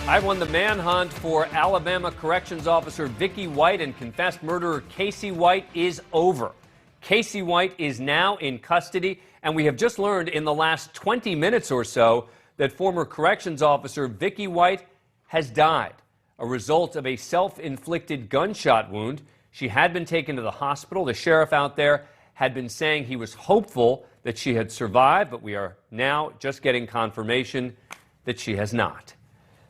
I won the manhunt for Alabama corrections officer Vicky White and confessed murderer Casey White is over. Casey White is now in custody, and we have just learned in the last 20 minutes or so that former corrections officer Vicky White has died, a result of a self-inflicted gunshot wound. She had been taken to the hospital. The sheriff out there had been saying he was hopeful that she had survived, but we are now just getting confirmation that she has not.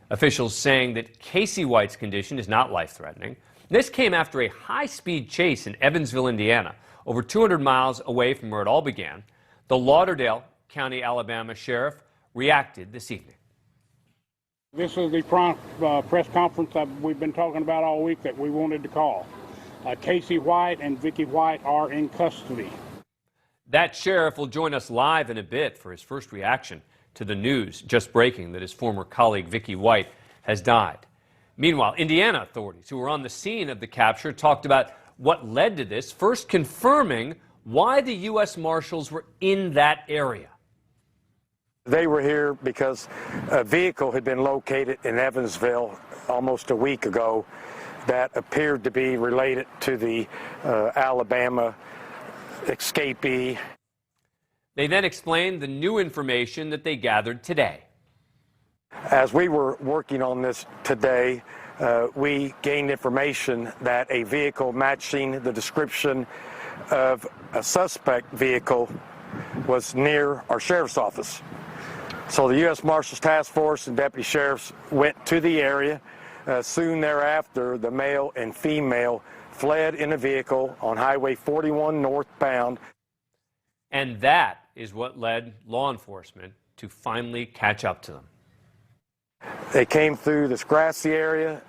Officials saying that Casey White's condition is not life-threatening. This came after a high-speed chase in Evansville, Indiana, over 200 miles away from where it all began. The Lauderdale County, Alabama sheriff reacted this evening. This is the press conference that we've been talking about all week that we wanted to call. Casey White and Vicky White are in custody. That sheriff will join us live in a bit for his first reaction to the news just breaking that his former colleague Vicky White has died. Meanwhile, Indiana authorities who were on the scene of the capture talked about what led to this, first confirming why the U.S. Marshals were in that area. They were here because a vehicle had been located in Evansville almost a week ago that appeared to be related to the Alabama escapee. They then explained the new information that they gathered today. As we were working on this today, we gained information that a vehicle matching the description of a suspect vehicle was near our sheriff's office. So the U.S. Marshals Task Force and deputy sheriffs went to the area. Soon thereafter, the male and female fled in a vehicle on Highway 41 northbound. And that is what led law enforcement to finally catch up to them. They came through this grassy area.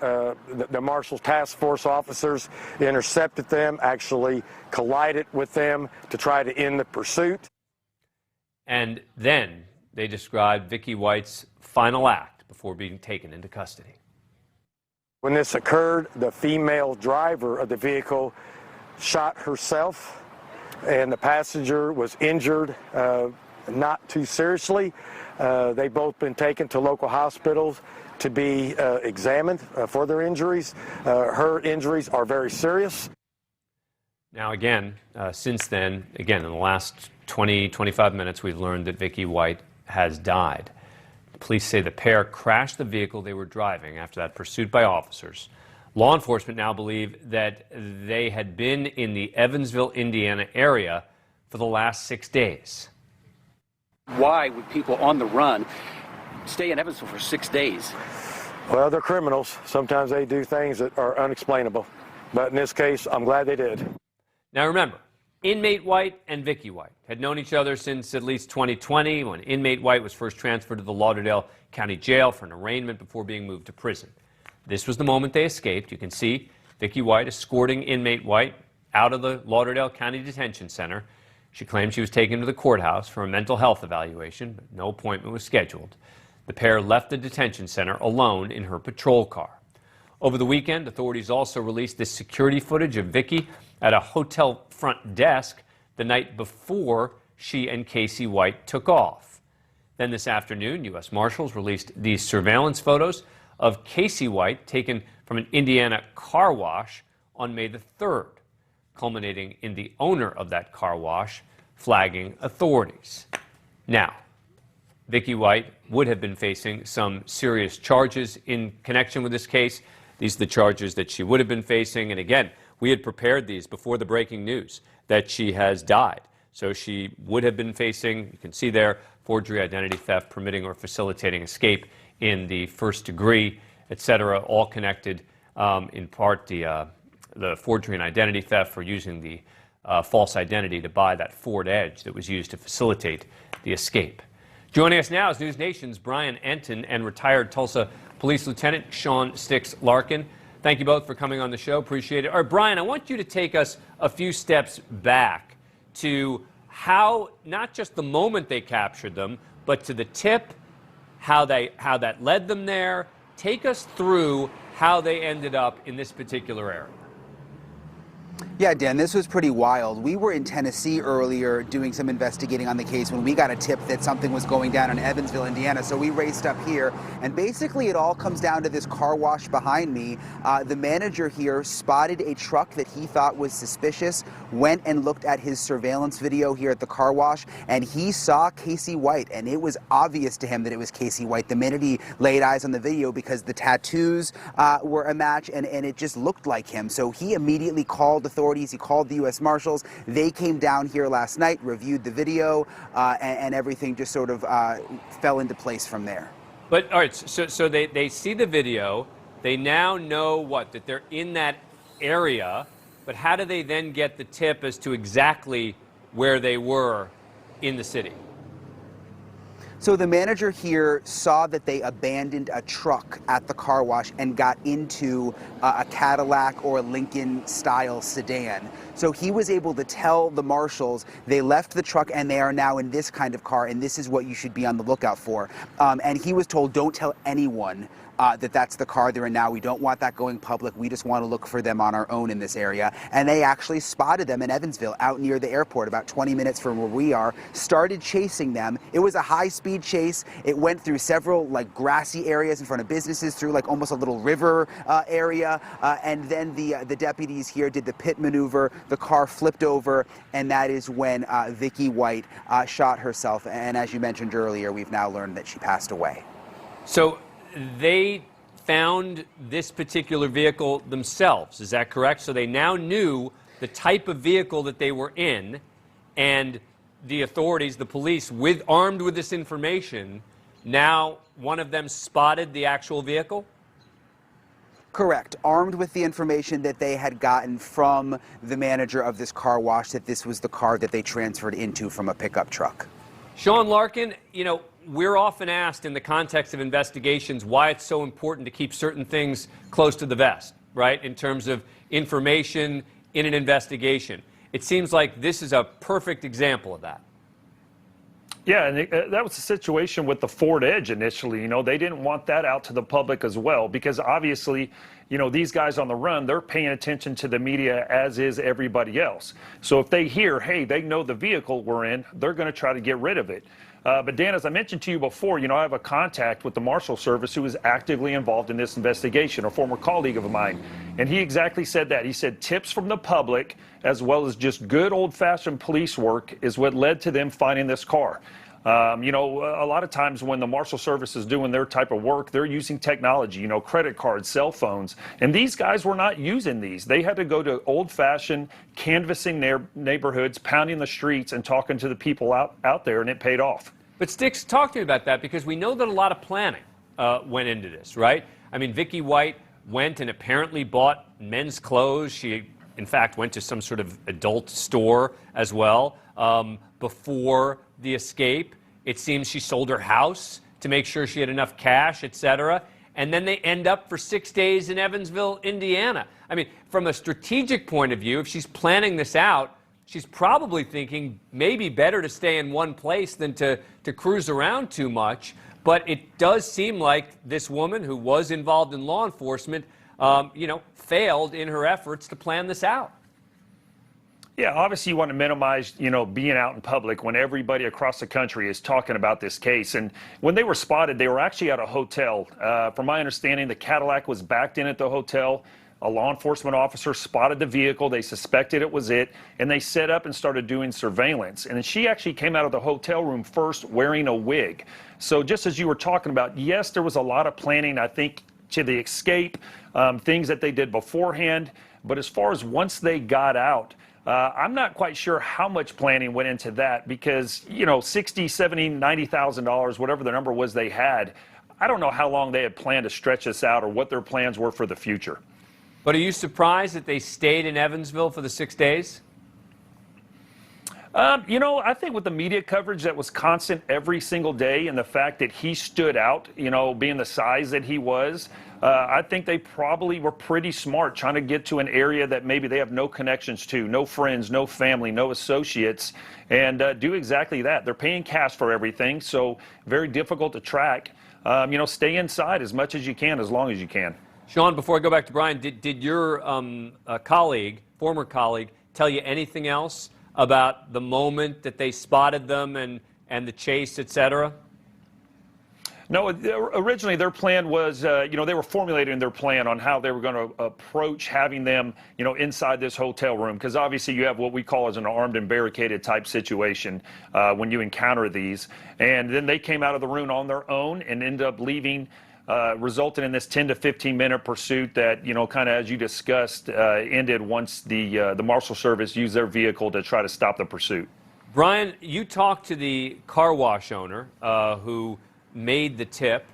The Marshals Task Force officers intercepted them, actually collided with them to try to end the pursuit. And then they described Vicky White's final act before being taken into custody. When this occurred, the female driver of the vehicle shot herself, and the passenger was injured, not too seriously. They've both been taken to local hospitals to be examined for their injuries. Her injuries are very serious. Now again, since then, again, in the last 20, 25 minutes, we've learned that Vicky White has died. Police say the pair crashed the vehicle they were driving after that pursuit by officers. Law enforcement now believe that they had been in the Evansville, Indiana area for the last 6 days. Why would people on the run stay in Evansville for 6 days? Well, they're criminals. Sometimes they do things that are unexplainable. But in this case, I'm glad they did. Now remember, inmate White and Vicky White had known each other since at least 2020, when inmate White was first transferred to the Lauderdale County Jail for an arraignment before being moved to prison. This was the moment they escaped. You can see Vicky White escorting inmate White out of the Lauderdale County Detention Center. She claimed she was taken to the courthouse for a mental health evaluation, but no appointment was scheduled. The pair left the detention center alone in her patrol car. Over the weekend, authorities also released this security footage of Vicky at a hotel front desk the night before she and Casey White took off. Then this afternoon, U.S. Marshals released these surveillance photos of Casey White taken from an Indiana car wash on May the 3rd, culminating in the owner of that car wash flagging authorities. Now, Vicky White would have been facing some serious charges in connection with this case. These are the charges that she would have been facing. And again, we had prepared these before the breaking news that she has died. So she would have been facing, you can see there, forgery, identity theft, permitting or facilitating escape in the first degree, etc., all connected in part the forgery and identity theft for using the false identity to buy that Ford Edge that was used to facilitate the escape. Joining us now is NewsNation's Brian Enton and retired Tulsa Police Lieutenant Sean Sticks Larkin. Thank you both for coming on the show. Appreciate it. All right, Brian, I want you to take us a few steps back to how, not just the moment they captured them, but to the tip, how that led them there. Take us through how they ended up in this particular area. Yeah, Dan, this was pretty wild. We were in Tennessee earlier doing some investigating on the case when we got a tip that something was going down in Evansville, Indiana. So we raced up here, and basically it all comes down to this car wash behind me. The manager here spotted a truck that he thought was suspicious, went and looked at his surveillance video here at the car wash, and he saw Casey White, and it was obvious to him that it was Casey White the minute he laid eyes on the video because the tattoos were a match, and it just looked like him. So he immediately called authorities. He called the U.S. Marshals. They came down here last night, reviewed the video, and everything just sort of fell into place from there. But, all right, so they see the video. They now know, what, that they're in that area. But how do they then get the tip as to exactly where they were in the city? So the manager here saw that they abandoned a truck at the car wash and got into a Cadillac or a Lincoln-style sedan. So he was able to tell the marshals they left the truck and they are now in this kind of car, and this is what you should be on the lookout for. And he was told, don't tell anyone that that's the car they're in now. We don't want that going public. We just want to look for them on our own in this area. And they actually spotted them in Evansville, out near the airport, about 20 minutes from where we are, started chasing them. It was a high-speed chase. It went through several grassy areas in front of businesses, through almost a little river area. And then the deputies here did the pit maneuver. The car flipped over, and that is when Vicky White shot herself. And as you mentioned earlier, we've now learned that she passed away. So they found this particular vehicle themselves, is that correct? So they now knew the type of vehicle that they were in, and the authorities, the police, armed with this information, now one of them spotted the actual vehicle? Correct. Armed with the information that they had gotten from the manager of this car wash, that this was the car that they transferred into from a pickup truck. Sean Larkin, we're often asked in the context of investigations why it's so important to keep certain things close to the vest, right, in terms of information in an investigation. It seems like this is a perfect example of that. Yeah, and that was the situation with the Ford Edge initially. They didn't want that out to the public as well because obviously, these guys on the run, they're paying attention to the media as is everybody else. So if they hear, hey, they know the vehicle we're in, they're going to try to get rid of it. But Dan, as I mentioned to you before, I have a contact with the Marshal Service who is actively involved in this investigation, a former colleague of mine. And he exactly said that. He said tips from the public, as well as just good old-fashioned police work, is what led to them finding this car. A lot of times when the Marshal Service is doing their type of work, they're using technology, credit cards, cell phones. And these guys were not using these. They had to go to old-fashioned canvassing their neighborhoods, pounding the streets, and talking to the people out there, and it paid off. But Sticks, talk to me about that, because we know that a lot of planning went into this, right? I mean, Vicky White went and apparently bought men's clothes. She, in fact, went to some sort of adult store as well before the escape. It seems she sold her house to make sure she had enough cash, etc. And then they end up for 6 days in Evansville, Indiana. I mean, from a strategic point of view, if she's planning this out, she's probably thinking maybe better to stay in one place than to cruise around too much. But it does seem like this woman, who was involved in law enforcement, failed in her efforts to plan this out. Yeah, obviously you want to minimize, being out in public when everybody across the country is talking about this case. And when they were spotted, they were actually at a hotel. From my understanding, the Cadillac was backed in at the hotel. A law enforcement officer spotted the vehicle. They suspected it was it, and they set up and started doing surveillance. And she actually came out of the hotel room first wearing a wig. So just as you were talking about, yes, there was a lot of planning, I think, to the escape, things that they did beforehand. But as far as once they got out, I'm not quite sure how much planning went into that because, $60, $70, $90,000, whatever the number was they had, I don't know how long they had planned to stretch this out or what their plans were for the future. But are you surprised that they stayed in Evansville for the 6 days? I think with the media coverage that was constant every single day and the fact that he stood out, being the size that he was, I think they probably were pretty smart trying to get to an area that maybe they have no connections to, no friends, no family, no associates, and do exactly that. They're paying cash for everything, so very difficult to track. Stay inside as much as you can, as long as you can. Sean, before I go back to Brian, did your former colleague, tell you anything else about the moment that they spotted them and the chase, et cetera? No, originally their plan was, they were formulating their plan on how they were going to approach having them, inside this hotel room. Because obviously you have what we call as an armed and barricaded type situation when you encounter these. And then they came out of the room on their own and ended up leaving, resulting in this 10 to 15 minute pursuit that, kind of as you discussed, ended once the Marshal Service used their vehicle to try to stop the pursuit. Brian, you talked to the car wash owner who made the tip.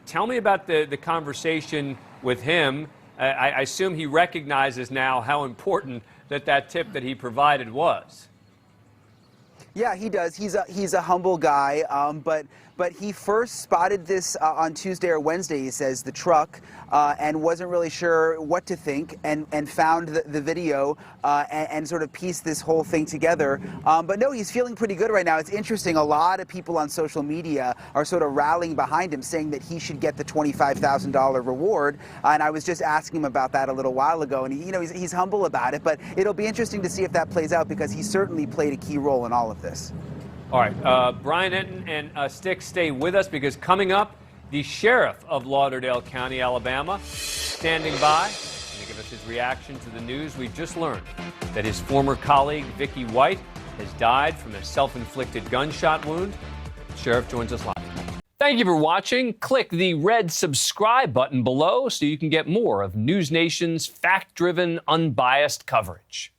Tell me about the conversation with him. I assume he recognizes now how important that tip that he provided was. Yeah, he does. He's a humble guy, but he first spotted this on Tuesday or Wednesday, he says, the truck, and wasn't really sure what to think, and found the video and sort of pieced this whole thing together. But no, he's feeling pretty good right now. It's interesting. A lot of people on social media are sort of rallying behind him, saying that he should get the $25,000 reward. And I was just asking him about that a little while ago, and he's humble about it. But it'll be interesting to see if that plays out, because he certainly played a key role in all of this. All right, Brian Enton and Stick, stay with us, because coming up, the sheriff of Lauderdale County, Alabama, standing by to give us his reaction to the news we've just learned that his former colleague, Vicky White, has died from a self-inflicted gunshot wound. The sheriff joins us live. Thank you for watching. Click the red subscribe button below so you can get more of NewsNation's fact-driven, unbiased coverage.